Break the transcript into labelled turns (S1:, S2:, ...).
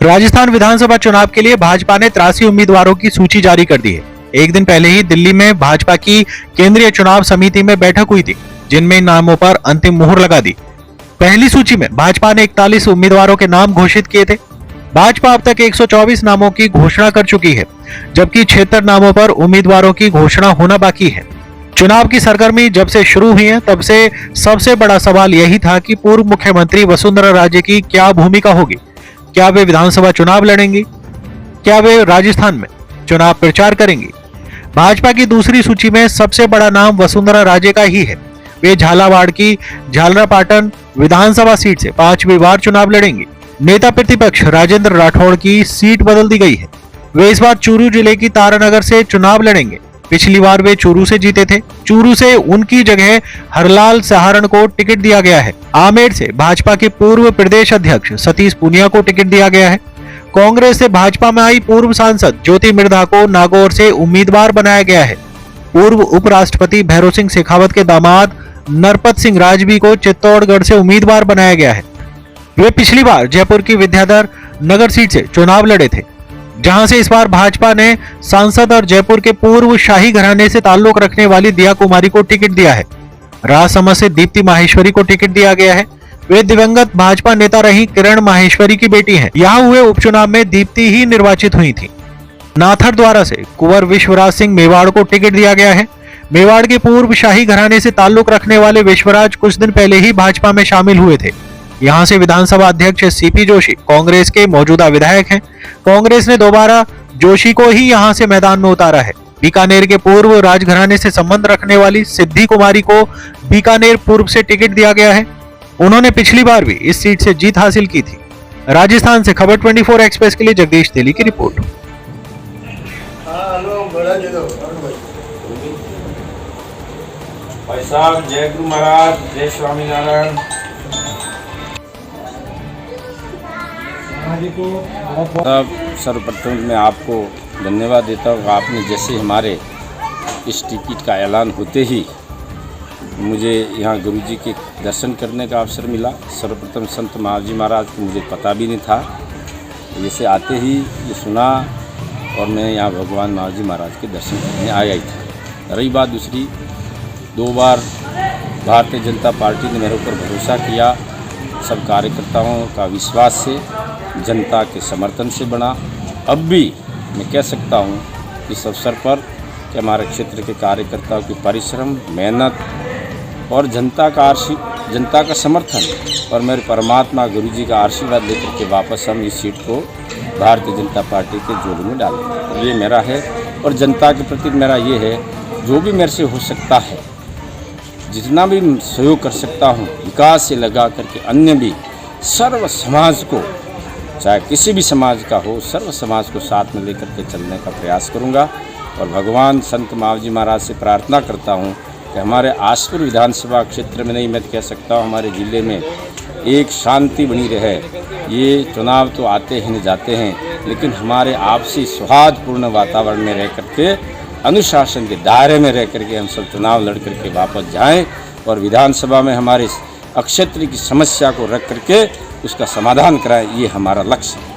S1: राजस्थान विधानसभा चुनाव के लिए भाजपा ने 83 उम्मीदवारों की सूची जारी कर दी है। एक दिन पहले ही दिल्ली में भाजपा की केंद्रीय चुनाव समिति में बैठक हुई थी, जिनमें इन नामों पर अंतिम मुहर लगा दी। पहली सूची में भाजपा ने 41 उम्मीदवारों के नाम घोषित किए थे। भाजपा अब तक 124 नामों की घोषणा कर चुकी है, जबकि 76 नामों पर उम्मीदवारों की घोषणा होना बाकी है। चुनाव की सरगर्मी जब से शुरू हुई है, तब से सबसे बड़ा सवाल यही था कि पूर्व मुख्यमंत्री वसुंधरा राजे की क्या भूमिका होगी। क्या वे विधानसभा चुनाव लड़ेंगी? क्या वे राजस्थान में चुनाव प्रचार करेंगी? भाजपा की दूसरी सूची में सबसे बड़ा नाम वसुंधरा राजे का ही है। वे झालावाड़ की झालरापाटन विधानसभा सीट से 5वीं बार चुनाव लड़ेंगी। नेता प्रतिपक्ष राजेंद्र राठौड़ की सीट बदल दी गई है। वे इस बार चूरू जिले की तारानगर से चुनाव लड़ेंगे। पिछली बार वे चूरू से जीते थे। चूरू से उनकी जगह हरलाल सहारण को टिकट दिया गया है। आमेर से भाजपा के पूर्व प्रदेश अध्यक्ष सतीश पूनिया को टिकट दिया गया है। कांग्रेस से भाजपा में आई पूर्व सांसद ज्योति मिर्धा को नागौर से उम्मीदवार बनाया गया है। पूर्व उपराष्ट्रपति भैरों सिंह शेखावत के दामाद नरपत सिंह राजवी को चित्तौड़गढ़ से उम्मीदवार बनाया गया है। वे पिछली बार जयपुर की विद्याधर नगर सीट से चुनाव लड़े थे, जहां से इस बार भाजपा ने सांसद और जयपुर के पूर्व शाही घराने से ताल्लुक रखने वाली दिया कुमारी को टिकट दिया है। राजसमंद से दीप्ति माहेश्वरी को टिकट दिया गया है। वे दिवंगत भाजपा नेता रही किरण माहेश्वरी की बेटी हैं। यहाँ हुए उपचुनाव में दीप्ति ही निर्वाचित हुई थी। नाथर द्वारा से कुंवर विश्वराज सिंह मेवाड़ को टिकट दिया गया है। मेवाड़ के पूर्व शाही घराने से ताल्लुक रखने वाले विश्वराज कुछ दिन पहले ही भाजपा में शामिल हुए थे। यहाँ से विधानसभा अध्यक्ष सीपी जोशी कांग्रेस के मौजूदा विधायक हैं। कांग्रेस ने दोबारा जोशी को ही यहाँ से मैदान में उतारा है। बीकानेर के पूर्व राजघराने से संबंध रखने वाली सिद्धि कुमारी को बीकानेर पूर्व से टिकट दिया गया है। उन्होंने पिछली बार भी इस सीट से जीत हासिल की थी। राजस्थान से खबर 24 एक्सप्रेस के लिए जगदीश तेली की रिपोर्ट।
S2: भाई साहब, जय गुरु महाराज, जय स्वामीनारायण। सर्वप्रथम मैं आपको धन्यवाद देता हूँ। आपने जैसे हमारे इस टिकट का ऐलान होते ही मुझे यहाँ गुरुजी के दर्शन करने का अवसर मिला। सर्वप्रथम संत महाजी महाराज को मुझे पता भी नहीं था। जैसे आते ही ये सुना और मैं यहाँ भगवान महाजी महाराज के दर्शन करने आया ही था। रही बात दूसरी, 2 बार भारतीय जनता पार्टी ने मेरे ऊपर भरोसा किया। सब कार्यकर्ताओं का विश्वास से, जनता के समर्थन से बना। अब भी मैं कह सकता हूँ इस अवसर पर कि हमारे क्षेत्र के कार्यकर्ताओं की परिश्रम, मेहनत और जनता का समर्थन और मेरे परमात्मा गुरुजी का आशीर्वाद लेकर के वापस हम इस सीट को भारतीय जनता पार्टी के जोड़ में डालें। ये मेरा है और जनता के प्रति मेरा ये है, जो भी मेरे से हो सकता है, जितना भी सहयोग कर सकता हूँ, विकास से लगा करके अन्य भी सर्व समाज को, चाहे किसी भी समाज का हो, सर्व समाज को साथ में लेकर के चलने का प्रयास करूँगा। और भगवान संत महाजी महाराज से प्रार्थना करता हूँ कि हमारे आसपुर विधानसभा क्षेत्र में नहीं, मैं कह सकता हूँ हमारे ज़िले में एक शांति बनी रहे। ये चुनाव तो आते हैं जाते हैं, लेकिन हमारे आपसी सौहार्दपूर्ण वातावरण में रह करके, अनुशासन के दायरे में रह करके हम सब चुनाव लड़ करके वापस जाएं और विधानसभा में हमारे क्षेत्र की समस्या को रख करके उसका समाधान कराएं। ये हमारा लक्ष्य है।